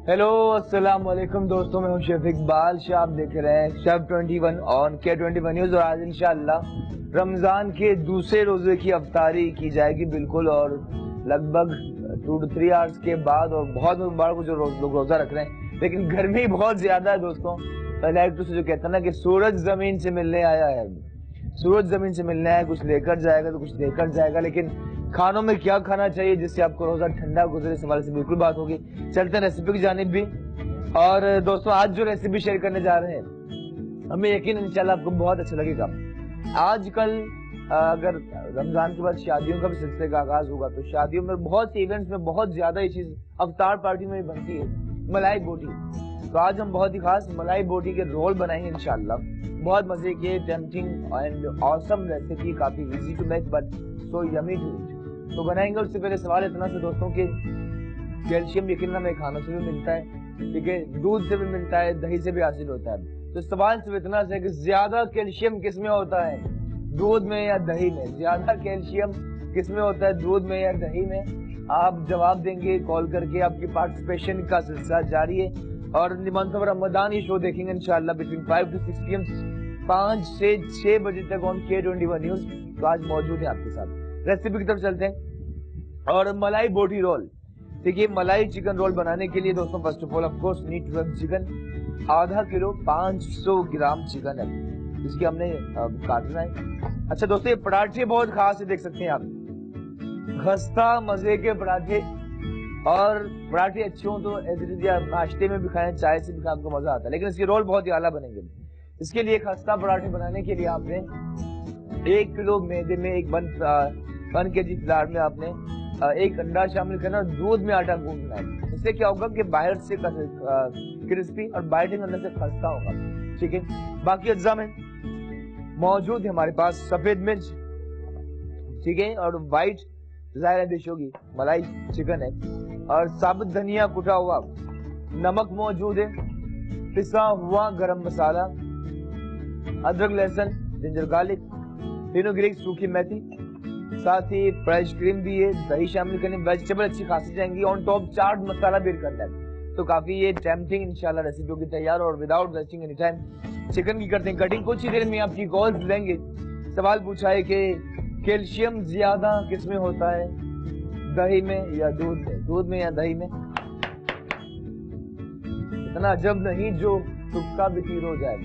Hello अस्सलाम वालेकुम दोस्तों, मैं हूं शेफ इकबाल शाह। आप देख रहे हैं शेफ 21 ऑन K21 न्यूज। और आज इंशाअल्लाह रमजान के दूसरे रोजे की अफ्तारी की जाएगी बिल्कुल, और लगभग 2 to 3 आवर्स के बाद। और बहुत मुबारक को जो लोग रोजा रख रहे हैं, लेकिन गर्मी बहुत ज्यादा है दोस्तों। इलेक्ट्रिक से जो कहता है ना कि सूरज जमीन से मिलने आया है, सूरज जमीन से मिलना है, कुछ लेकर जाएगा तो कुछ देकर जाएगा। लेकिन खानों में क्या खाना चाहिए जिससे आपको रोजा ठंडा गुजरे, इस हवाले से बिल्कुल बात होगी। चलते हैं रेसिपी की जानिब भी। और दोस्तों आज जो रेसिपी शेयर करने जा रहे हैं, हमें यकीन इंशाल्लाह आपको बहुत अच्छा लगेगा। आजकल अगर रमजान के बाद शादियों का भी सिलसिले का आगाज होगा, तो शादियों में बहुत से इवेंट्स में बहुत ज्यादा ये चीज अफ्तार पार्टी में भी बनती है, मलाई बोटी। तो आज हम बहुत ही खास मलाई बोटी के रोल बनाएंगे इंशाल्लाह। बहुत मजे के, टेम्पटिंग एंड ऑसम रेसिपी, काफी easy to make but so yummy to eat. तो बनाएंगे। उससे पहले सवाल इतना से दोस्तों के कैल्शियम यकीन हमें खानों से भी मिलता है, ठीक है, दूध से भी मिलता है, दही से भी हासिल होता है। तो सवाल सिर्फ इतना से कि ज्यादा कैल्शियम किस में होता है, दूध में या दही में? ज्यादा कैल्शियम किस में होता है, दूध में या दही में? आप जवाब देंगे कॉल करके। आपकी पार्टिसिपेशन का सिलसिला जारी है। और मंथ ऑफ रमजान ये शो देखेंगे इंशाल्लाह बिटवीन 5 to 6 PM, 5 से 6 बजे तक ऑन K21 न्यूज। तो आज मौजूद है आपके साथ। रेसिपी की तरफ चलते हैं। और मलाई बोटी रोल, देखिए मलाई चिकन रोल बनाने के लिए दोस्तों first of all of course need to have chicken. आधा किलो 500 ग्राम चिकन है, जिसकी हमने काटना है। अच्छा दोस्तों, ये पराठे बहुत खास है, देख सकते हैं आप, खस्ता मजे के पराठे। और पराठे अच्छे हो तो नाश्ते में भी खाएं, चाय से भी खाएं, आपको मजा आता है। लेकिन इसके रोल बहुत ही आला बनेंगे। इसके लिए खस्ता पराठे बनाने के लिए आपने 1 किलो मैदे में 1 kg फ्लावर में आपने 1 अंडा शामिल करना और दूध में आटा गूंदना है। इससे क्या होगा कि बाहर से क्रिस्पी और बाइटिंग अंदर से खस्ता होगा, ठीक है। बाकी अज्जा में मौजूद है हमारे पास सफेद मिर्च, ठीक है, और व्हाइट ज़ायरा डिश होगी, मलाई चिकन है, और साबुत धनिया कुटा हुआ, नमक मौजूद है, पिसा हुआ गरम मसाला, अदरक लहसुन जिंजर गार्लिक, फेनुग्रीक सूखी मेथी, साथ ही फ्रेश क्रीम भी है, दही शामिल करने, वेजिटेबल अच्छी खासी जाएंगी। ऑन टॉप चाट मसाला भी करना है। तो काफी ये टेम्पटिंग इंशाल्लाह रेसिपी होगी तैयार। और without wasting any time chicken की करते हैं कटिंग। कुछ ही देर में आपकी कॉल्स लेंगे। सवाल पूछा है कि कैल्शियम ज्यादा किस में होता है, दही में या दूध में? दूध में या दही में? इतना अजब नहीं जो तुक्का भी तीर हो जाए,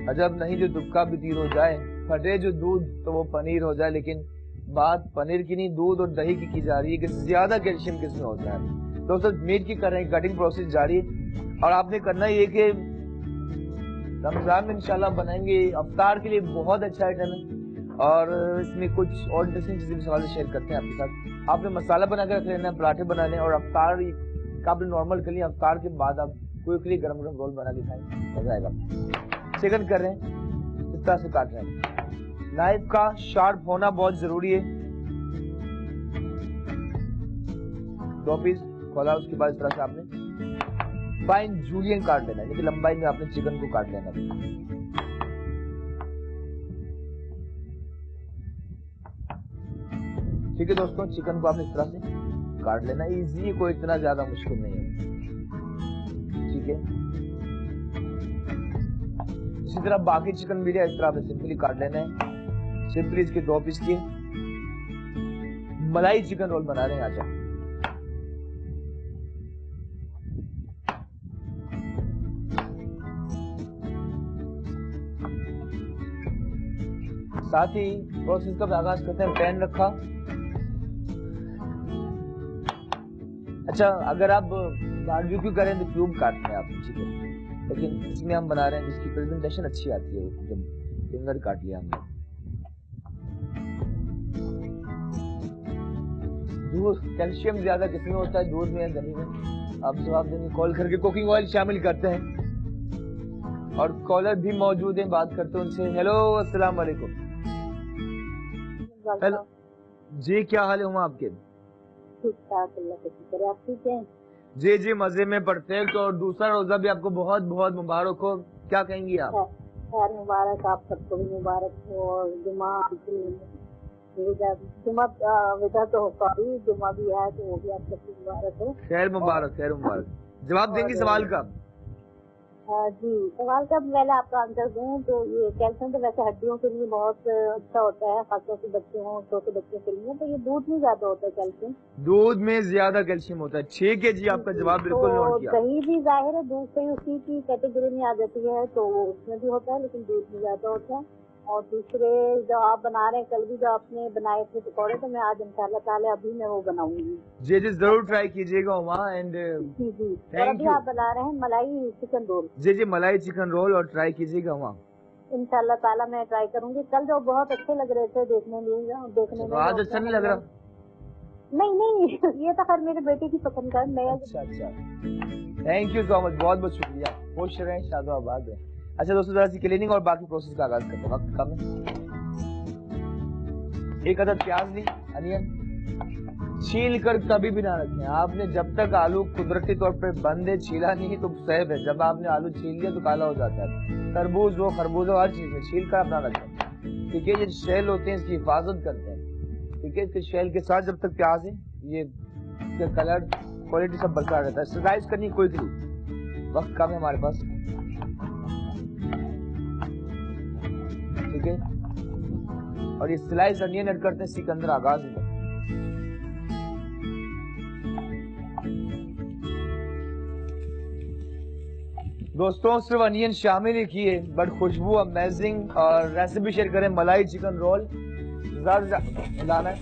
अजब नहीं जो तुक्का भी तीर हो जाए, फटे जो दूध तो वो पनीर हो जाए। लेकिन बात पनीर की नहीं, दूध और दही की जा रही है कि ज्यादा कैल्शियम किस में होता है। दोस्तों मीट की कर रहे हैं, कटिंग प्रोसेस जारी है। और आपने करना ये कि रमजान में इंशाल्लाह बनाएंगे, अफ्तार के लिए बहुत अच्छा आइटम है। और इसमें कुछ और इंटरेस्टिंग चीजें भी सवाल शेयर करते हैं आपके साथ। आपने मसाला बना कर रख लेना है, पराठे बनाने, और अफ्तार का आपने नॉर्मल कर लिया। अफ्तार के बाद आप क्विकली गरम गरम रोल बना के खाएं, मजा आएगा। चिकन कर रहे हैं, इस तरह से काट रहे हैं। नाइफ का शार्प होना बहुत जरूरी है। 2 पीस खोला, उसके बाद इस तरह से आपने फाइन जूलियन काट लेना है, लेकिन लंबाई में आपने चिकन को काट लेना है। ठीक है दोस्तों, चिकन को आपने इस तरह से काट लेना। इजी, कोई इतना ज्यादा मुश्किल नहीं है, ठीक है। इसी तरह बाकी चिकन भी इस तरह आपने सिंपली काट लेना है। सिंपली इसके 2 पीस किए। मलाई चिकन रोल बना रहे हैं आज। साथ ही प्रोसेस का आगाज करते हैं। पैन रखा। अच्छा, अगर आप बारबेक्यू करें तो क्यूब काटते हैं आप, ठीक है, लेकिन इसमें हम बना रहे हैं जिसकी प्रेजेंटेशन अच्छी आती है, जब फिंगर काट लिया हमने। दूध, कैल्शियम ज्यादा किसमें होता है, दूध में या दही में? आप जवाब देंगे कॉल करके। कुकिंग ऑयल शामिल करते हैं। और कॉलर भी मौजूद हैं, बात करते हैं उनसे। हेलो अस्सलाम वालेकुम। हेलो जी, क्या हाल है आपके? ठीक ठाक, अल्लाह का शुक्र। आप ठीक हैं? जी जी, मजे में परफेक्ट। और दूसरा रोजा भी आपको बहुत बहुत मुबारक हो। क्या कहेंगी आप? खैर मुबारक, आप सबको भी मुबारक हो। और जुमा विदा तो होगा भी, जुमा भी है तो वो भी आप सबको मुबारक हो। खैर मुबारक, खैर मुबारक। जवाब देंगी सवाल का? जी, सवाल का पहले आपका आंसर दूं तो ये कैल्शियम तो वैसे हड्डियों के लिए बहुत अच्छा होता है, खासतौर से बच्चे हों, छोटे बच्चों के लिए। तो ये दूध में ज्यादा होता है कैल्शियम। दूध में ज्यादा कैल्शियम होता है। ठीक है जी, आपका जवाब बिल्कुल नोट किया। दही भी जाहिर है दूध से उसी की कैटेगरी में आ जाती है, तो उसमें भी होता है, लेकिन दूध में ज्यादा होता है। और दूसरे जो आप बना रहे हैं, कल भी जो आपने बनाए थे पकौड़े, तो मैं आज इंशाल्लाह ताला अभी मैं वो बनाऊंगी। जी जी, जरूर ट्राई कीजिएगा उमा। एंड जी जी, और थैंक अभी यू। आप बना रहे हैं मलाई चिकन रोल। जी जी, मलाई चिकन रोल, और ट्राई कीजिएगा उमा। इंशाल्लाह ताला मैं ट्राई करूंगी। कल जो बहुत अच्छे लग रहे थे देखने में। तो आज अच्छा नहीं लग रहा? नहीं ये तो खैर मेरे बेटे की पसंद का है। मैं अच्छा अच्छा, थैंक यू सो मच, बहुत बहुत शुक्रिया। खुश रहें, शादोआबाद रहें। अच्छा दोस्तों, जरा सी क्लीनिंग और बाकी प्रोसेस का आगाज करते हैं। वक्त कम है। एक अदद प्याज ली, अनियन छील कर कभी भी ना रखें। आपने जब तक आलू कुदरती तौर पर बंद है, छीला नहीं तो सेफ है। जब आपने आलू छील लिया तो काला हो जाता है। तरबूज हो, खरबूज हो, हर चीज में छील कर अपना रखें। ठीक है, ये शेल होते हैं, इसकी हिफाजत करते हैं। ठीक है, इसके शेल के साथ जब तक प्याज है, ये इसका कलर क्वालिटी सब बरकरार रहता है। स्लाइस करनी कोई थी, वक्त कम है हमारे पास। ठीक है, और ये स्लाइस अनियन ऐड करते हैं सिकंदर आगाज में। दोस्तों सिर्फ अनियन शामिल ही किए, बट खुशबू अमेजिंग। और रेसिपी शेयर करें मलाई चिकन रोल। ज्यादा मिलाना है।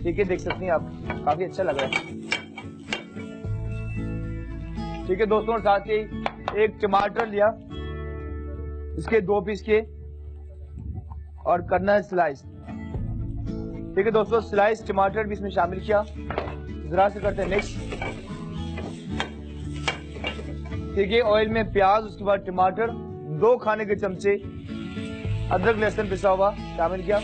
ठीक है, देख सकती हैं आप, काफी अच्छा लग रहा है। ठीक है दोस्तों, और साथ ही एक टमाटर लिया, इसके 2 पीस के, और करना है स्लाइस। ठीक है दोस्तों, स्लाइस टमाटर भी इसमें शामिल किया, जरा से करते हैं मिक्स। ठीक है, ऑयल में प्याज, उसके बाद टमाटर, 2 खाने के चमचे अदरक लहसुन पिसा हुआ शामिल किया,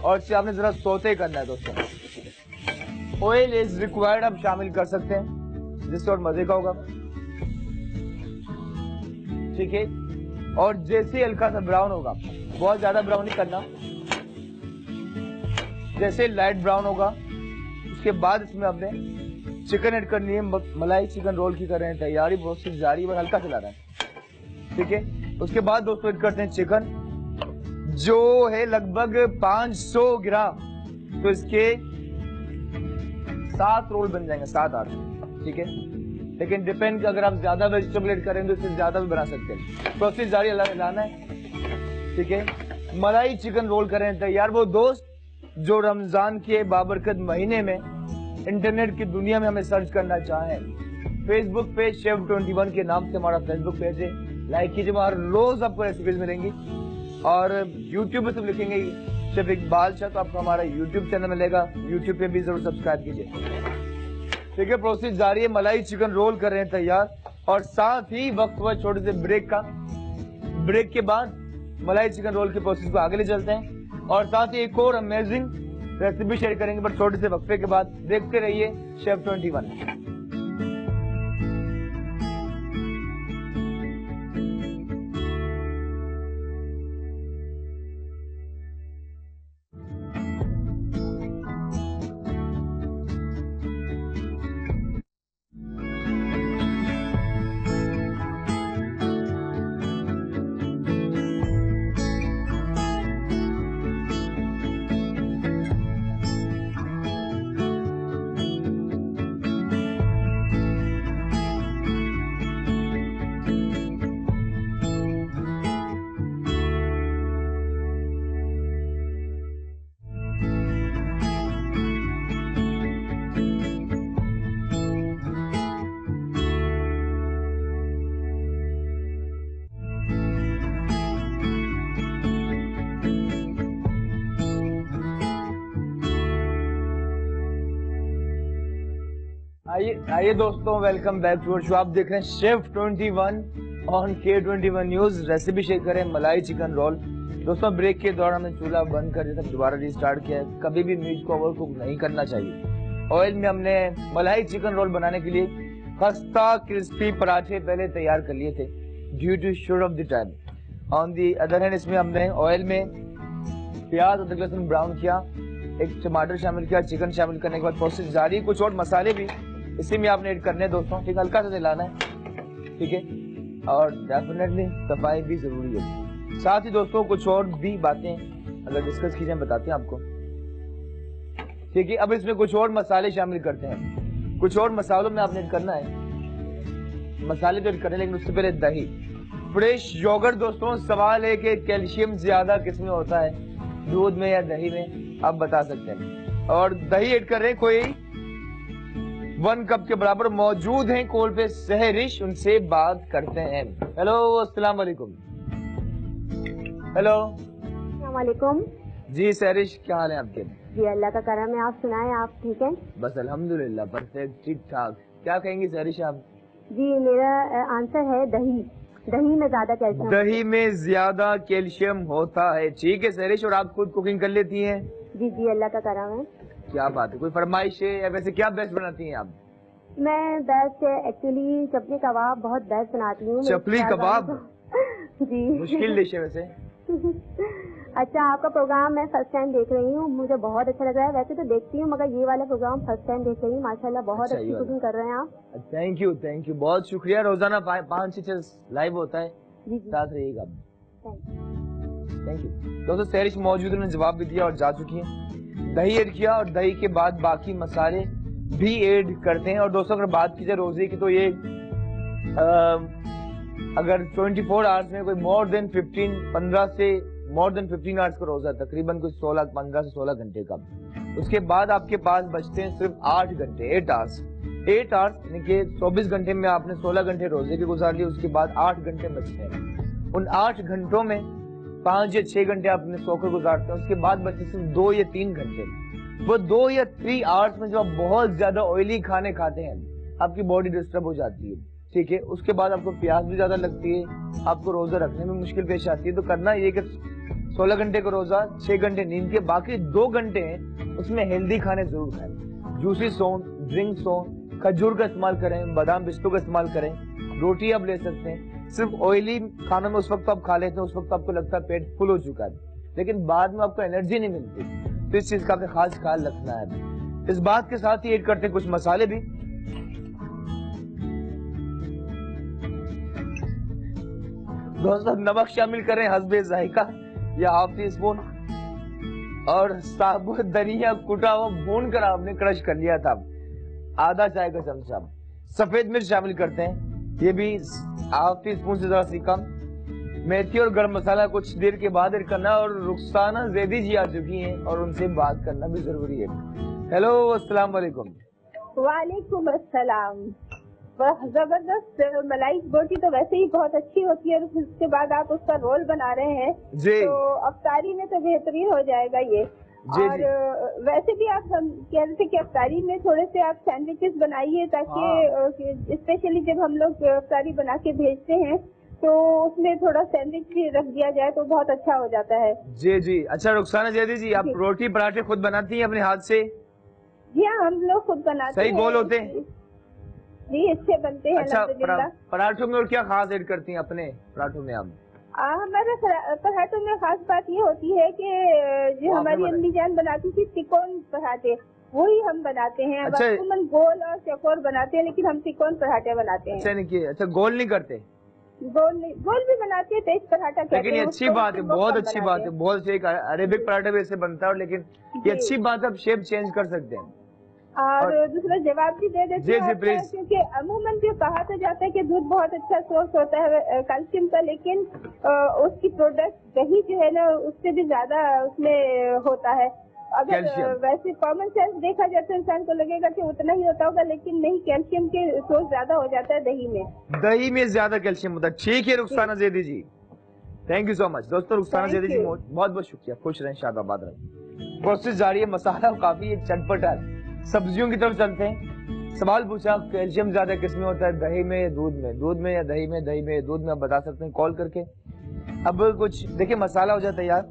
और इसे आपने जरा सोते करना है दोस्तों। ऑयल इज रिक्वायर्ड आप शामिल कर सकते हैं, जिससे और मजे का होगा। ठीक है, और जैसे हल्का सा ब्राउन होगा, बहुत ज्यादा ब्राउन नहीं करना, जैसे लाइट ब्राउन होगा, उसके बाद इसमें आपने चिकन ऐड करनी है। मलाई चिकन रोल की कर रहे हैं तैयारी, प्रोसेस जारी है, हल्का चला रहा है। ठीक है, उसके बाद दोस्तों ऐड करते हैं चिकन, जो है लगभग 500 ग्राम। तो इसके 7 रोल बन जाएंगे, 7-8। ठीक है, लेकिन डिपेंड, अगर आप ज्यादा वेजिटेबल ऐड करें तो इससे ज्यादा भी बना सकते हैं। प्रोसेस जारी लाना है। ठीक है, मलाई चिकन रोल करें तैयार। वो दोस्त जो रमजान के बाबरकत महीने में इंटरनेट की दुनिया में हमें सर्च करना चाहें, फेसबुक पे शेफ 21 के नाम से हमारा फेसबुक पेज है, लाइक कीजिए। वहां रोज आपको रेसिपीज मिलेंगी। और यूट्यूब पे सब लिखेंगे शेफ इकबाल शाह, तो आपको हमारा यूट्यूब चैनल मिलेगा, यूट्यूब पे भी जरूर सब्सक्राइब कीजिए। ठीक है, प्रोसेस जारी है। मलाई चिकन रोल कर रहे हैं तैयार, और साथ ही वक्त हुआ छोटे से ब्रेक का। ब्रेक के बाद मलाई चिकन रोल के प्रोसेस को आगे ले चलते हैं, और साथ ही एक और अमेजिंग रेसिपी शेयर करेंगे, बट छोटे से वक्फे के बाद। देखते रहिए शेफ 21। आइए दोस्तों, वेलकम बैक टू शो। आप देख रहे हैं chef 21 on K21 news. Recipe share करें मलाई चिकन रोल। दोस्तों ब्रेक के दौरान हमने चूल्हा बंद कर दिया था, दोबारा रिस्टार्ट किया है। कभी भी मीट को ओवर कुक नहीं करना चाहिए। ऑयल में हमने मलाई चिकन रोल बनाने के लिए खस्ता क्रिस्पी पराठे पहले तैयार कर लिए थे, due to short of the time. On the other hand इसमें हमने ऑयल में प्याज अदरक लहसुन ब्राउन किया, एक टमाटर शामिल किया, चिकन शामिल करने के बाद प्रोसेस जारी। कुछ और मसाले भी इसी में आपने ऐड करने हैं दोस्तों, ठीक, हल्का सा हिलाना है, ठीक है, और डेफिनेटली सफाई भी जरूरी है। साथ ही दोस्तों कुछ और भी बातें अगर डिस्कस की जाए बताते हैं आपको, ठीक है। अब इसमें कुछ और मसाले शामिल करते हैं, कुछ और मसालों में आपने ऐड करना है, मसाले तो ऐड करने, लेकिन उससे पहले दही, फ्रेश योगर्ट। दोस्तों सवाल है कि कैल्शियम ज्यादा किसमें होता है, दूध में या दही में, आप बता सकते हैं। और दही ऐड कर रहे हैं कोई 1 कप के बराबर। मौजूद हैं कॉल पे सहरिश, उनसे बात करते हैं। हेलो, अस्सलाम वालेकुम। हेलो, अस्सलाम वालेकुम। जी सहरिश, क्या हाल है आपके? जी अल्लाह का करम है, आप सुनाएं, आप ठीक हैं? बस अल्हम्दुलिल्लाह, परफेक्ट, ठीक ठाक। क्या कहेंगी सहरिश आप? जी मेरा आंसर है दही। दही में ज्यादा कैल्शियम। दही में ज्यादा कैल्शियम होता है, ठीक है सहरिश। और आप खुद कुकिंग कर लेती हैं? जी जी अल्लाह का करम है। क्या बात है, कोई फरमाइश है या वैसे क्या बेस्ट बनाती हैं आप? मैं बेस्ट एक्चुअली चपली कबाब बहुत बेस्ट बनाती हूँ। चपली कबाब? जी मुश्किल डिश है वैसे। अच्छा, आपका प्रोग्राम मैं फर्स्ट टाइम देख रही हूँ, मुझे बहुत अच्छा लग रहा है। वैसे तो देखती हूँ मगर ये वाला प्रोग्राम फर्स्ट टाइम देख रही हूँ। माशाल्लाह बहुत अच्छी कुकिंग कर रहे हैं आप। थैंक यू, थैंक यू, बहुत शुक्रिया। रोजाना 5-6 लाइव होता है, साथ रहिएगा। थैंक यू दोस्तों। सहरिश मौजूद ने जवाब भी दिया और जा चुकी है। दही ऐड किया और दही के बाद बाकी मसाले भी ऐड करते हैं। और दोस्तों अगर बात की जाए रोजे की तो ये अगर 24 आवर्स में कोई मोर देन 15 आवर्स का रोजा, तकरीबन कुछ 15 से 16 घंटे का, उसके बाद आपके पास बचते हैं सिर्फ 8 घंटे, 8 आवर्स यानी कि 24 घंटे में आपने 16 घंटे रोजे के गुजार लिए, उसके बाद 8 घंटे बचते हैं। उन 8 घंटों में 5 या 6 घंटे आपने सोकर गुजारते हैं, उसके बाद बचते सिर्फ 2 या 3 घंटे। वो 2 या 3 आवर्स में जब आप बहुत ज्यादा ऑयली खाने खाते हैं, आपकी बॉडी डिस्टर्ब हो जाती है, ठीक है। उसके बाद आपको प्यास भी ज्यादा लगती है, आपको रोजा रखने में मुश्किल पेश आती है। तो करना ये कि 16 घंटे का रोजा, 6 घंटे नींद के, बाकी 2 घंटे हैं उसमें हेल्दी खाने जरूर खाएं। जूसी सोन, ड्रिंक्स हो, खजूर का इस्तेमाल करें, बादाम पिस्तों का इस्तेमाल करें, रोटी आप ले सकते हैं। सिर्फ ऑयली खानों में उस वक्त आप खा लेते हैं, उस वक्त आपको लगता है पेट फुल हो चुका है, लेकिन बाद में आपको एनर्जी नहीं मिलती। तो इस चीज का आपने खास ख्याल रखना है। इस बात के साथ ही ऐड करते हैं कुछ मसाले भी। दोस्तों नमक शामिल करें हस्बे जायका या हाफ टी स्पून, और साबुत धनिया कुटा हुआ भून कर आपने क्रश कर लिया था, आधा चाय का चमचा। सफेद मिर्च शामिल करते हैं, ये भी हाफ टी स्पून से जरा सी कम। मेथी और गरम मसाला कुछ देर के बाद ऐड करना। और रुखसाना जैदी जी आ चुकी हैं और उनसे बात करना भी जरूरी है। हेलो, अस्सलाम वालेकुम। वालेकुम अस्सलाम। जबरदस्त मलाई बोटी तो वैसे ही बहुत अच्छी होती है, उसके बाद आप उसका रोल बना रहे हैं जी, तो अफ्तारी में तो बेहतरीन हो जाएगा ये। जी, और जी। वैसे भी आप हम कह रहे थे कि अफ्तारी में थोड़े से आप सैंडविचेस बनाइए, ताकि स्पेशली जब हम लोग अफ्तारी बना के भेजते हैं तो उसमें थोड़ा सैंडविच भी रख दिया जाए तो बहुत अच्छा हो जाता है। जी जी। अच्छा रुखसाना जैदी जी, आप रोटी पराठे खुद बनाती हैं अपने हाथ से? जी हाँ, हम लोग खुद बनाते हैं। सही गोल होते हैं? जी अच्छे बनते हैं। अच्छा, पराठों में और क्या खास ऐड करती हैं अपने पराठों में आप? हमारे पराठों में खास बात ये होती है कि जो हमारी अम्मी जान बनाती थी तिकोन पराठे, वही हम बनाते हैं। अच्छा, गोल और चकोर बनाते हैं, लेकिन हम तिकोन पराठे बनाते हैं। अच्छा नहीं, अच्छा गोल नहीं करते? गोल भी बनाते हैं, तेज पराठा कहते हैं। लेकिन ये अच्छी बात है, बहुत अच्छी बात है, बहुत सही। अरेबिक पराठा भी ऐसे बनता है, लेकिन ये अच्छी बात है, आप शेप चेंज कर सकते हैं। और दूसरा जवाब भी दे देते हैं, क्योंकि अमूमन जो कहा तो जाता है कि दूध बहुत अच्छा सोर्स होता है कैल्शियम का, लेकिन उसकी प्रोडक्ट दही जो है ना उससे भी ज्यादा उसमें होता है। अगर वैसे कॉमन सेंस देखा जाए तो इंसान को लगेगा कि उतना ही होता होगा, लेकिन नहीं, कैल्शियम के सोर्स ज्यादा हो जाता है दही में। दही में ज्यादा कैल्शियम होता है। ठीक है रुखसाना जैदी जी, थैंक यू सो मच। दोस्तों रुखसाना जैदी जी बहुत बहुत शुक्रिया, खुश रहें, शादाबाद रहें। प्रोसेस जारी है, मसाला काफी चटपटा है। सब्जियों की तरफ चलते हैं। सवाल पूछा कैल्शियम ज्यादा किसमें होता है, दही में या दूध में? दूध में या दही में? दही में या दूध में? आप बता सकते हैं कॉल करके। अब कुछ देखिए, मसाला हो जाता है यार,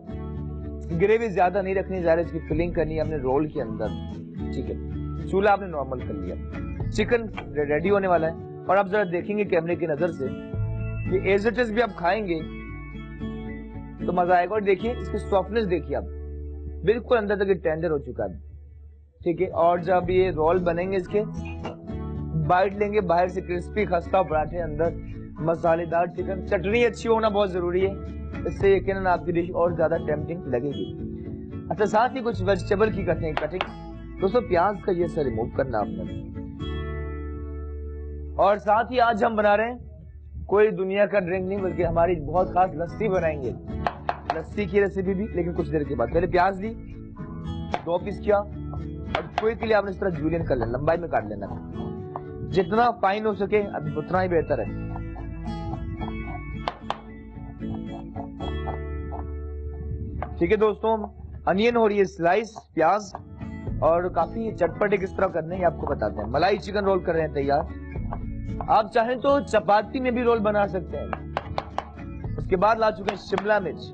ग्रेवी ज्यादा नहीं रखनी, ज़्यादा इसकी फिलिंग करनी है हमने रोल के अंदर, ठीक है। चूल्हा आपने नॉर्मल कर लिया, चिकन रेडी होने वाला है। और आप जरा देखेंगे कैमरे की नजर से कि एज इट इज भी आप खाएंगे तो मजा आएगा। और देखिए इसकी सॉफ्टनेस देखिए आप, बिल्कुल अंदर तक टेंडर हो चुका है। ठीक है, और जब ये रोल बनेंगे इसके बाइट लेंगे, बाहर से क्रिस्पी खस्ता पराठे, अंदर मसालेदार चिकन, चटनी अच्छी होना बहुत जरूरी है, इससे यकीनन आपकी डिश और ज्यादा टेम्पटिंग लगेगी। अच्छा, साथ ही कुछ वेजिटेबल की करते हैं कटिंग। दोस्तों प्याज का ये सर रिमूव करना आपने, और साथ ही आज हम बना रहे हैं कोई दुनिया का ड्रिंक नहीं, बल्कि हमारी बहुत खास लस्सी बनाएंगे। लस्सी की रेसिपी भी, लेकिन कुछ देर के बाद। पहले प्याज ली, 2 पीस किया, और कोई के लिए आपने इस तरह जूलियन कर लेना, लंबाई में काट लेना, जितना फाइन हो सके उतना ही बेहतर है। ठीक है दोस्तों, अनियन हो रही है स्लाइस, प्याज, और काफी चटपटे किस तरह करने हैं आपको बताते हैं। मलाई चिकन रोल कर रहे हैं तैयार। आप चाहें तो चपाती में भी रोल बना सकते हैं। उसके बाद ला चुके हैं शिमला मिर्च,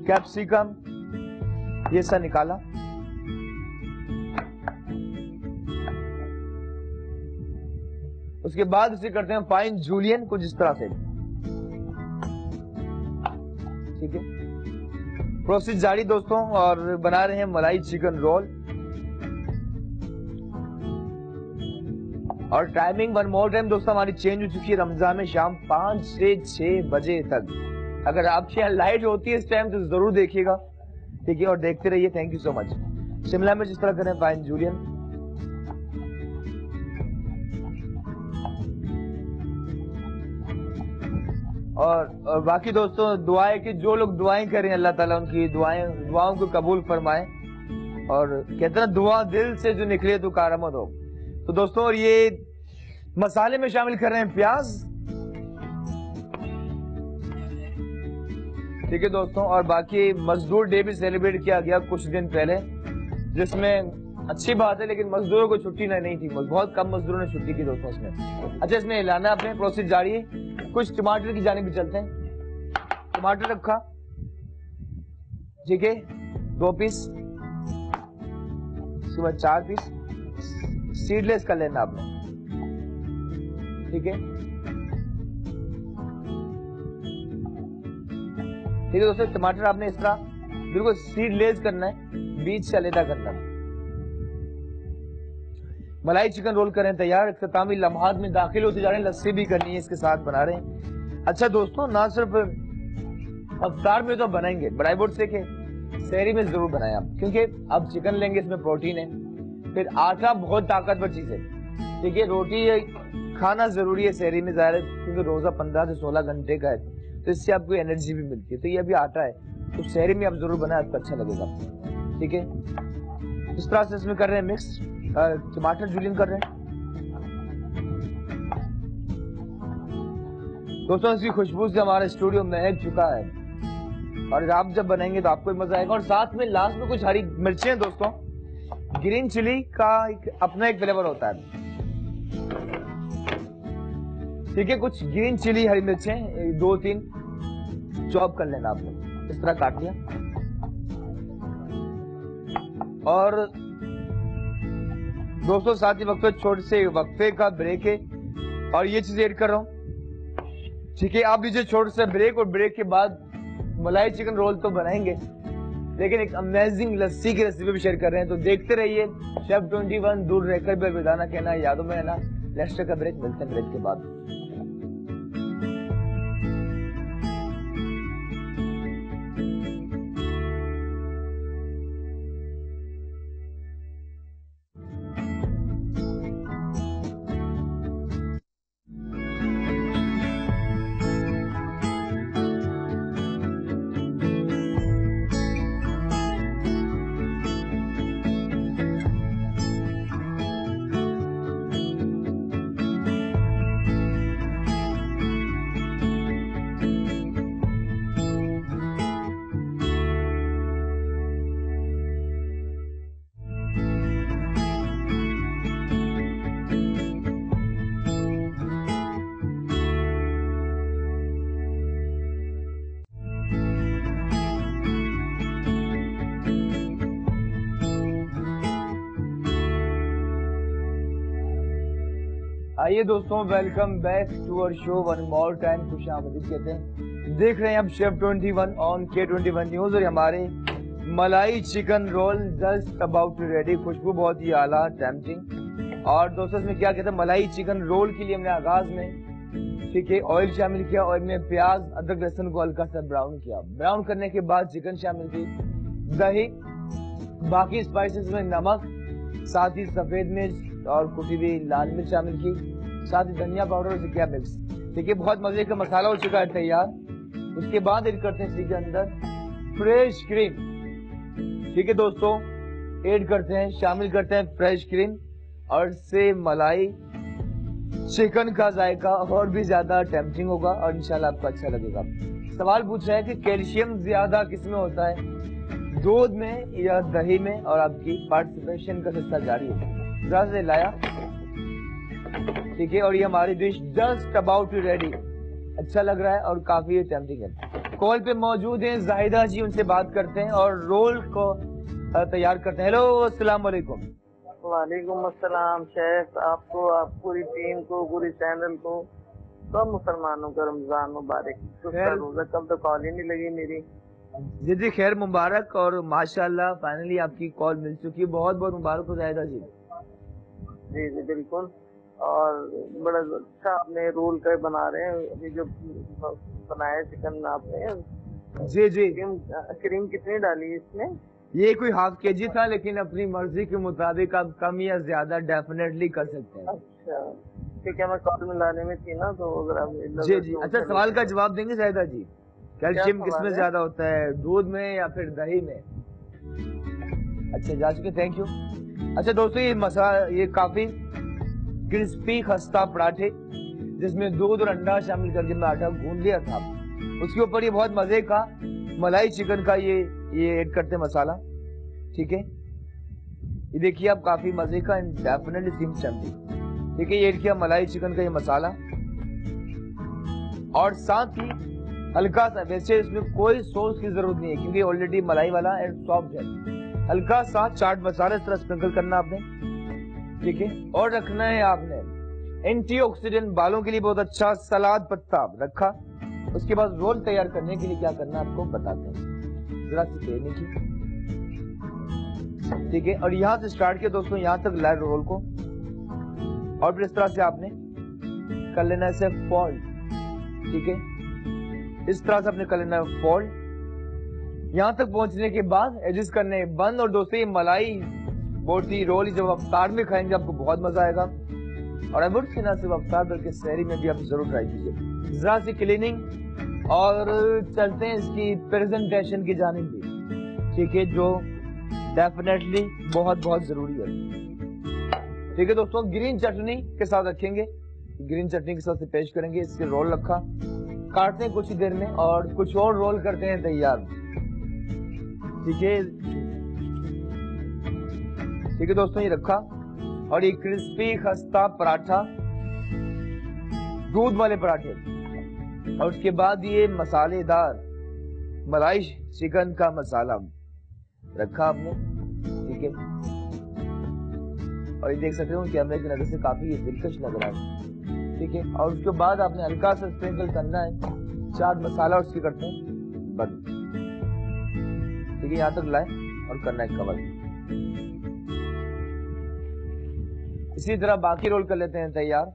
कैप्सिकम, ये सब निकाला। उसके बाद इसे करते हैं फाइन जूलियन, कुछ इस तरह से। ठीक है, प्रोसेस जारी दोस्तों, और बना रहे हैं मलाई चिकन रोल। और टाइमिंग वन मोर टाइम दोस्तों हमारी चेंज हो चुकी है रमजान में, शाम 5 से 6 बजे तक। अगर आपके यहाँ लाइट होती है इस टाइम तो जरूर देखिएगा। ठीक है, और देखते रहिए। Thank you so much. Shimla मिर्च इस तरह करें फाइन जूलियन। और बाकी दोस्तों दुआ है कि जो लोग दुआएं करें अल्लाह ताला उनकी दुआओं को कबूल फरमाए, और कहते हैं दुआ दिल से जो निकले तो कारामद हो। तो दोस्तों, और ये मसाले में शामिल कर रहे हैं प्याज। ठीक है दोस्तों, और बाकी मजदूर डे भी सेलिब्रेट किया गया कुछ दिन पहले, जिसमें अच्छी बात है, लेकिन मजदूरों को छुट्टी नहीं थी, बहुत कम मजदूरों ने छुट्टी की दोस्तों इसमें। अच्छा, इसमें हिलाना अपने प्रोसेस जारी है। कुछ टमाटर की जाने भी चलते हैं। टमाटर रखा, ठीक है, 2 पीस, उसके बाद 4 पीस सीडलेस कर लेना आपने। ठीक है, ठीक है दोस्तों, टमाटर आपने इस तरह बिल्कुल सीडलेस करना है, बीज से अलग करना है। मलाई चिकन रोल करें तैयार, इख्तितामी लम्हात में दाखिल होते जा रहे हैं। लस्सी भी करनी है इसके साथ बना रहे हैं। अच्छा दोस्तों, ना सिर्फ अफ्तार में तो बनाएंगे, बड़ाई बोर्ड से के सहरी में जरूर बनाएं आप, क्योंकि अब चिकन लेंगे, इसमें प्रोटीन है। फिर आटा बहुत ताकतवर चीज है। ठीक है, रोटी खाना जरूरी है सहरी में, जाहिर है, क्योंकि रोजा 15 से 16 घंटे का है, तो इससे आपको एनर्जी भी मिलती है। तो ये अभी आटा है, तो सहरी में आप जरूर बनाए, आपको अच्छा लगेगा। ठीक है, इस तरह से इसमें कर रहे हैं मिक्स, टमाटर जूलियन कर रहे हैं दोस्तों। इसकी खुशबू से हमारा स्टूडियो महक चुका है, और आप जब बनाएंगे तो आपको भी मजा आएगा। और साथ में लास्ट में कुछ हरी मिर्चें दोस्तों, ग्रीन चिली का अपना एक फ्लेवर होता है। ठीक है, कुछ ग्रीन चिली हरी मिर्चें 2-3 चॉप कर लेना आपने, इस तरह काट लिया। और दोस्तों साथ ही वक्त छोटे से वक्फे का ब्रेक है, और ये चीज ऐड कर रहा हूं। ठीक है, आप लीजिए छोटे से ब्रेक, और ब्रेक के बाद मलाई चिकन रोल तो बनाएंगे, लेकिन एक अमेजिंग लस्सी की रेसिपी भी शेयर कर रहे हैं। तो देखते रहिए शेफ 21, दूर रहकर भी बेदाना कहना, यादों में है ना। लेस्टर का ब्रेक, मिलते हैं ब्रेक के बाद। आइए दोस्तों, welcome back to our show one more time, खुश आमदीद कहते हैं। देख रहे हैं अब शेफ 21 ऑन K21 न्यूज, और हमारे malai chicken roll just about to ready. खुशबू बहुत ही आला, टेम्पटिंग। और दोस्तों इसमें क्या कहते हैं, मलाई चिकन रोल के लिए हमने आगाज में, ठीक है, ऑयल शामिल किया। ऑयल में प्याज अदरक लहसुन को हल्का सा ब्राउन किया। ब्राउन करने के बाद चिकन शामिल की, दही, बाकी स्पाइसेस में नमक, साथ ही सफेद मिर्च और कुटी हुई लाल मिर्च शामिल की, साथ ही धनिया पाउडर से किया मिक्स। ठीक है, बहुत मजे का मसाला हो चुका है तैयार। उसके बाद ऐड करते हैं इसी के अंदर फ्रेश क्रीम। ठीक है दोस्तों, ऐड करते हैं, शामिल करते हैं फ्रेश क्रीम, और इससे मलाई चिकन का जायका और भी ज्यादा टेम्पटिंग होगा और इंशाल्लाह आपको अच्छा लगेगा। सवाल पूछ रहा है कि कैल्शियम ज्यादा किसमें होता है, दूध में या दही में, और आपकी पार्टिसिपेशन का सिलसिला जारी है। जरा से लाया, ठीक है, और ये हमारी dish just about to ready. अच्छा लग रहा है और काफी टेम्पटिंग है। कॉल पे मौजूद हैं जाहिदा जी, उनसे बात करते हैं और रोल को तैयार करते हैं। हेलो, अस्सलाम वालेकुम। वालेकुम अस्सलाम शेफ, आपको, आप पूरी टीम को, पूरी चैनल को, सब मुसलमानों का रमजान मुबारक। रोजा कब तो कॉल ही नहीं लगी मेरी। जी जी, खैर मुबारक, और माशाल्लाह फाइनली आपकी कॉल मिल चुकी है। बहुत बहुत मुबारक हो जाहिदा जी। जी जी बिल्कुल, और बड़ा अच्छा आपने रोल का बना रहे हैं। अभी जो बनाया चिकन आपने, जी जी, क्रीम कितनी डाली इसमें? ये कोई हाफ केजी था, लेकिन अपनी मर्जी के मुताबिक आप कम या ज्यादा डेफिनेटली कर सकते हैं। अच्छा ठीक है, मैं कॉल मिलाने में थी ना, तो अगर आप जी जी। अच्छा, सवाल का जवाब देंगे जाहिदा जी, कैल्शियम किसमें है? ज्यादा होता है, दूध में या फिर दही में? अच्छा, जा चुके, थैंक यू। अच्छा दोस्तों, ये काफी क्रिस्पी खस्ता पराठे, जिसमें दूध और अंडा शामिल करके मैं आटा गूंद लिया था। उसके ऊपर ये बहुत मजे का मलाई चिकन का ये ऐड करते हैं मसाला। ठीक है, ये देखिए आप, काफी मजे का, डेफिनेटली सीम चम्पी। ठीक है, ये ऐड किया मलाई चिकन का ये मसाला, और साथ ही हल्का सा, वैसे इसमें कोई सॉस की जरूरत नहीं है क्योंकि ऑलरेडी मलाई वाला एंड सॉफ्ट है। हल्का सा चाट मसाला इस तरह स्प्रिंकल करना आपने, ठीक है, और रखना है आपने एंटीऑक्सीडेंट, बालों के लिए बहुत अच्छा सलाद पत्ता रखा। उसके बाद रोल तैयार करने के लिए क्या करना है आपको बताते हैं, जरा सी लेने की, ठीक है, और यहां से स्टार्ट किया दोस्तों, यहां तक लाए रोल को, और फिर इस तरह से आपने कर लेना है इसे फोल्ड। ठीक है, इस तरह से आपने कर लेना है फोल्ड। यहां तक पहुंचने के बाद एडजस्ट करने बंद। और दोस्तों, ये मलाई बोटी रोल जब अफ्तार में खाएंगे आपको बहुत मजा आएगा, और अबुर से ना सिर्फ अफ्तार बल्कि शहरी में भी आप जरूर ट्राई कीजिए। जरा सी क्लीनिंग, और चलते हैं इसकी प्रेजेंटेशन की जानिब भी, ठीक है, जो डेफिनेटली बहुत बहुत जरूरी है। ठीक है दोस्तों, ग्रीन चटनी के साथ रखेंगे, ग्रीन चटनी के साथ से पेश करेंगे। इसके रोल रखा, काटते हैं कुछ ही देर में, और कुछ और रोल करते हैं तैयार। ठीक है, ठीक है दोस्तों, ये रखा, और ये क्रिस्पी खस्ता पराठा, दूध वाले पराठे, और उसके बाद ये मसालेदार मलाई चिकन का मसाला रखा आपने। ठीक है, और ये देख सकते हो कैमरे की नजर से काफी दिलकश लग रहा है। ठीक है, और उसके बाद आपने हल्का सा स्प्रिंकल करना है चाट मसाला, और उसके करते हैं बंद। ठीक है, यहां तक लाए और करना है कवर। इसी तरह बाकी रोल कर लेते हैं तैयार।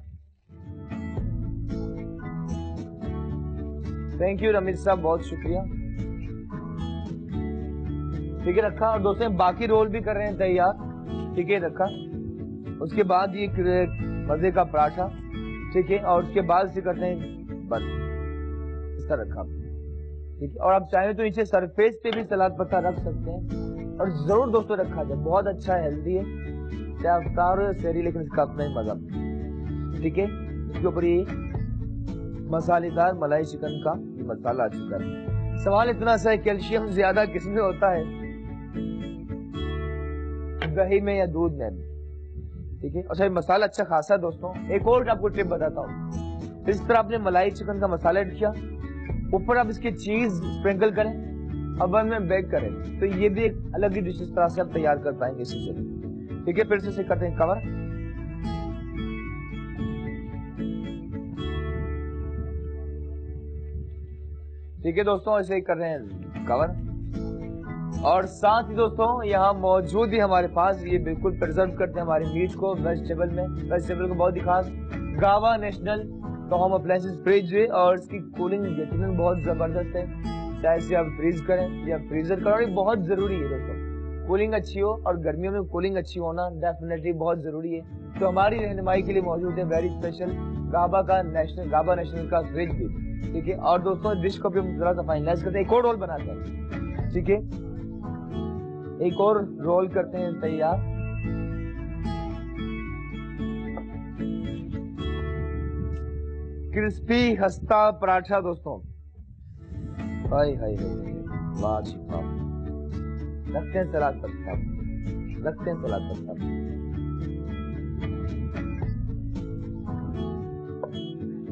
थैंक यू रमीज साहब, बहुत शुक्रिया। ठीक है, रखा, और दोस्तों बाकी रोल भी कर रहे हैं तैयार। ठीक है, रखा, उसके बाद ये मजे का पराठा, ठीक है, और उसके बाद से करते हैं बंद, इस तरह रखा। ठीक है, और आप चाहें तो नीचे सरफेस पे भी सलाद पत्ता रख सकते हैं, और जरूर दोस्तों रखा जाए, बहुत अच्छा है, हेल्दी है, चाहे अफ्तार हो या सहरी, लेकिन इसका अपना ही मजा। ठीक है, इसके ऊपर ये मसालेदार मलाई चिकन का मसाला आ चुका है। सवाल इतना सा है, कैल्शियम ज्यादा किसमें होता है, दही में या दूध में? ठीक है, अच्छा मसाला अच्छा खासा है दोस्तों। एक और आपको टिप बताता हूँ, इस तरह आपने मलाई चिकन का मसाला ऐड किया, ऊपर आप इसकी चीज स्प्रिंकल करें, ओवन में बेक करें, तो ये भी एक अलग ही डिश इस तरह से आप तैयार कर पाएंगे इसी से। ठीक है, फिर से करते हैं कवर। ठीक है दोस्तों, ऐसे ही कर रहे हैं कवर। और साथ ही दोस्तों यहाँ मौजूद ही हमारे पास ये बिल्कुल प्रिजर्व करते हैं हमारे मीट को वेजिटेबल में, वेजिटेबल को बहुत ही खास गावा नेशनल का होम अप्लायंसेस फ्रिज है और इसकी कूलिंग यकीनन बहुत जबरदस्त है। चाहे इसे आप फ्रीज करें या फ्रीजर करें, ये बहुत जरूरी है दोस्तों, कूलिंग अच्छी हो और गर्मियों में कूलिंग अच्छी होना डेफिनेटली बहुत जरूरी है। तो हमारी रहनुमाई के लिए मौजूद है वेरी स्पेशल गाबा नेशनल का फ्रिज भी, ठीक है। और दोस्तों डिश को भी हम थोड़ा सा फाइनलाइज करते हैं, एक और रोल बनाते हैं, ठीक है, एक और रोल करते हैं तैयार। क्रिस्पी हस्ता पराठा दोस्तों, हाय हाय हाय, वाह जी वाह, रखते हैं सलाद पर साहब, रखते हैं सलाद पर साहब।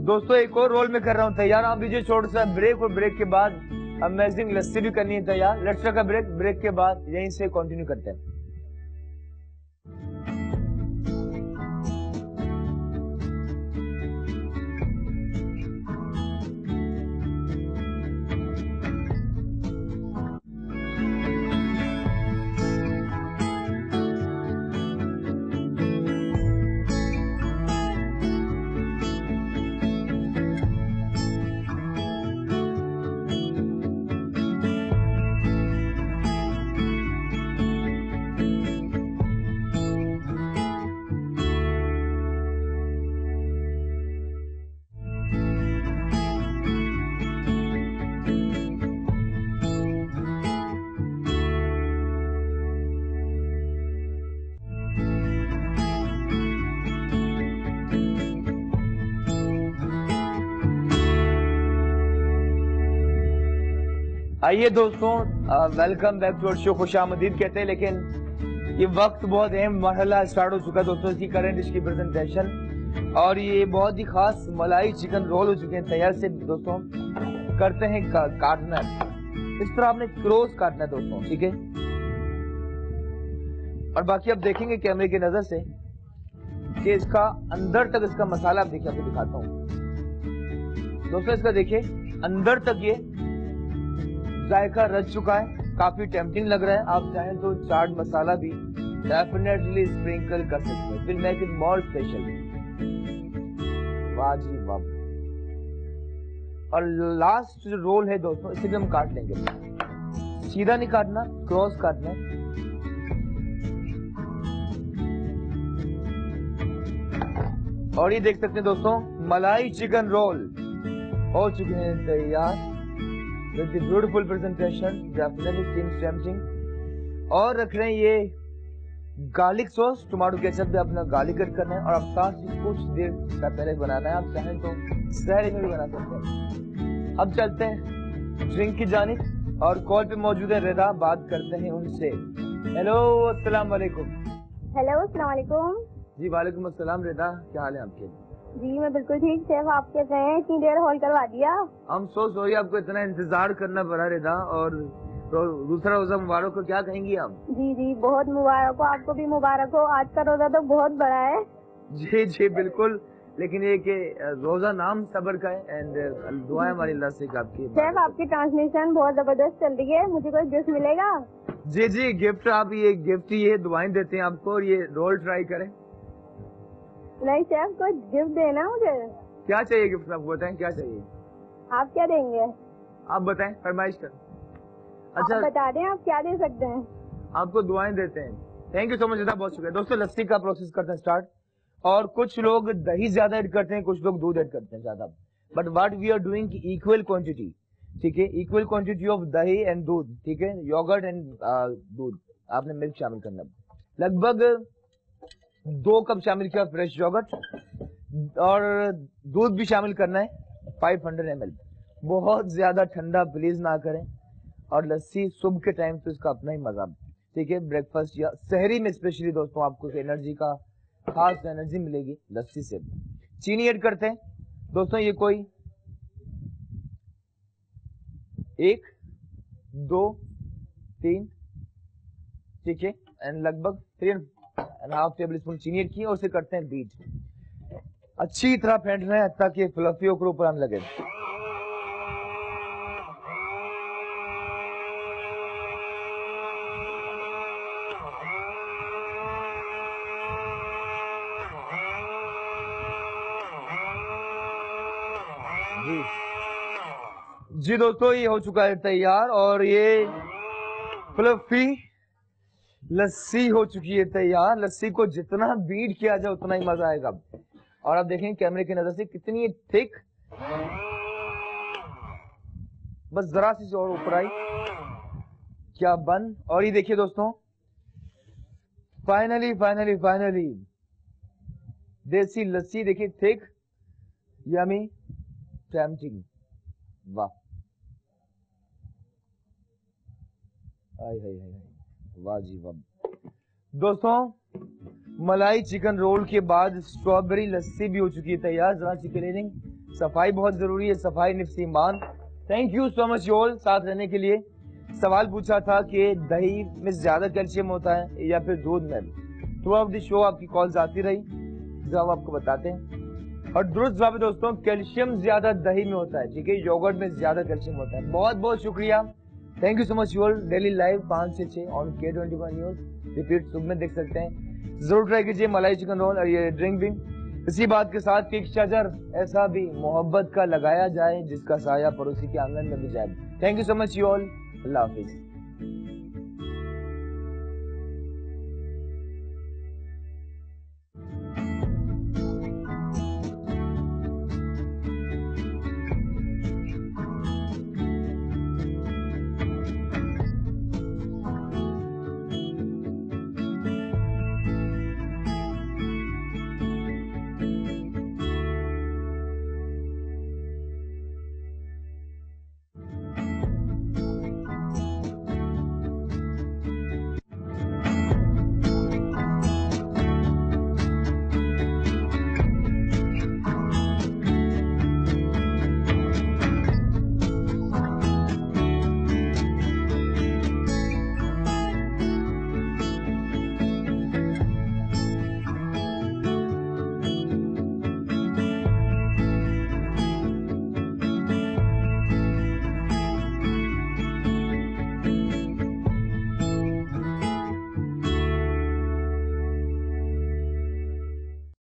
दोस्तों एक और रोल में कर रहा हूं तैयार, आप लीजिए छोटा सा ब्रेक और ब्रेक के बाद अमेजिंग लस्सी भी करनी है तैयार। Let's take a break, break के बाद यहीं से कंटिन्यू करते हैं। आइए दोस्तों, वेलकम बैक टू शो, खुशामदीद कहते हैं, लेकिन ये वक्त बहुत अहम मरहला स्टार्ट हो चुका है दोस्तों इसकी करंट डिश की प्रेजेंटेशन। और ये बहुत ही खास मलाई चिकन रोल हो चुके हैं तैयार से दोस्तों। करते हैं काटना, इस तरह आपने क्लोज काटना है दोस्तों, ठीक है। और बाकी आप देखेंगे कैमरे की नजर से कि इसका अंदर तक इसका मसाला आप देखिए, आपको दिखाता हूं दोस्तों, इसका देखिए अंदर तक ये जायका रच चुका है, काफी टेम्पटिंग लग रहा है। आप चाहें तो चाट मसाला भी डेफिनेटली स्प्रिंकल कर सकते हैं, will make it more special. वाह जी वाह। और लास्ट जो रोल है दोस्तों, इसे भी हम काट लेंगे, सीधा नहीं काटना, क्रॉस काटना है। और ये देख सकते हैं दोस्तों, मलाई चिकन रोल हो चुके हैं तैयार with the beautiful presentation, definitely seems tempting। और रख रहे हैं ये गार्लिक सॉस, टमाटो केचप भी अपना गार्लिक ऐड करना है और अवतार से कुछ देर का पहले बनाना है। आप चाहें तो सहरी में भी बना सकते हैं। अब चलते हैं ड्रिंक की जानिब और कॉल पे मौजूद है रिदा, बात करते हैं उनसे। हेलो अस्सलाम वालेकुम। हेलो अस्सलाम वालेकुम। जी वालेकुम अस्सलाम रिदा, क्या हाल है आपके? जी मैं बिल्कुल ठीक, शेफ आप कैसे हैं? इतनी देर होल्ड करवा दिया। हम सो सॉरी, आपको इतना इंतजार करना पड़ा रिदा। और तो दूसरा रोजा मुबारक को क्या कहेंगी आप? जी जी बहुत मुबारक हो, आपको भी मुबारक हो। आज का रोजा तो बहुत बड़ा है। जी जी बिल्कुल, लेकिन ये कि रोजा नाम सब्र का है एंड दुआ है हमारी अल्लाह से कि आपकी। शेफ आपकी ट्रांसमिशन बहुत जबरदस्त चल रही है, मुझे कोई गिफ्ट मिलेगा? जी जी गिफ्ट, आप ये गिफ्ट ये दुआएं देते हैं आपको, और ये रोल ट्राई करें। नहीं शेफ, कोई गिफ्ट देना मुझे। क्या चाहिए गिफ्ट में, आपको बताएं क्या चाहिए? आप क्या देंगे? आप बताएं, फरमाइश कर। अच्छा आप बता दें आप क्या दे सकते हैं। आपको दुआएं देते हैं। थैंक यू सो मच, बहुत शुक्रिया दोस्तों। लस्सी का प्रोसेस करते हैं स्टार्ट। और कुछ लोग दही ज्यादा ऐड करते हैं, कुछ लोग दूध ऐड करते हैं ज्यादा, but what we are doing equal quantity, ठीक है, इक्वल क्वांटिटी ऑफ दही एंड दूध, ठीक है, योगर्ट एंड दूध, आपने मिल्क शामिल करना है। लगभग 2 कप शामिल किया फ्रेश योगर्ट, और दूध भी शामिल करना है 500 ml। बहुत ज्यादा ठंडा प्लीज ना करें। और लस्सी सुबह के टाइम तो इसका अपना ही मजा, ठीक है, ब्रेकफास्ट या सहरी में स्पेशली दोस्तों आपको एनर्जी का खास एनर्जी मिलेगी लस्सी से। चीनी ऐड करते हैं दोस्तों, ये कोई 1 2 3, ठीक है, एंड लगभग 3.5 टेबल स्पून चीनी ऐड की, और उसे करते हैं बीट। अच्छी तरह फेंटना है ताकि फ्लफी होकर ऊपर आने लगे। जी दोस्तों, ये हो चुका है तैयार और ये फ्लफी लस्सी हो चुकी है तैयार। लस्सी को जितना बीट किया जाए उतना ही मजा आएगा। और आप देखें कैमरे की नजर से कितनी थिक, बस जरा सी और ऊपर आई, क्या बन। और ये देखिए दोस्तों, फाइनली फाइनली फाइनली देसी लस्सी देखिए, थिक, यमी, टेम्पटिंग, वाह, हाय हाय हाय, वाह जी वाह। दोस्तों, मलाई चिकन रोल के बाद स्ट्रॉबेरी लस्सी भी हो चुकी है तैयार। जरा सी क्लीनिंग, सफाई बहुत जरूरी है, सफाई निफ्स ईमान। Thank you so much you all साथ रहने के लिए। सवाल पूछा था कि दही में ज्यादा कैल्शियम होता है या फिर दूध में। थ्रू आउट द शो आपकी कॉल्स आती रही, जवाब आपको बताते हैं। और दुरुस्त जवाब है दोस्तों, कैल्शियम ज्यादा दही में होता है, ठीक है, योगर्ट में ज्यादा कैल्शियम होता है। बहुत बहुत शुक्रिया, thank you so much you all. Daily live 5 से 6 ऑन K21 न्यूज, रिपीट सुबह में देख सकते हैं। जरूर ट्राई कीजिए मलाई चिकन रोल और ये ड्रिंक भी। इसी बात के साथ कि एक शजर ऐसा भी मोहब्बत का लगाया जाए जिसका साया पड़ोसी के आंगन में भी जाए। Thank you so much you all, Allah Hafiz.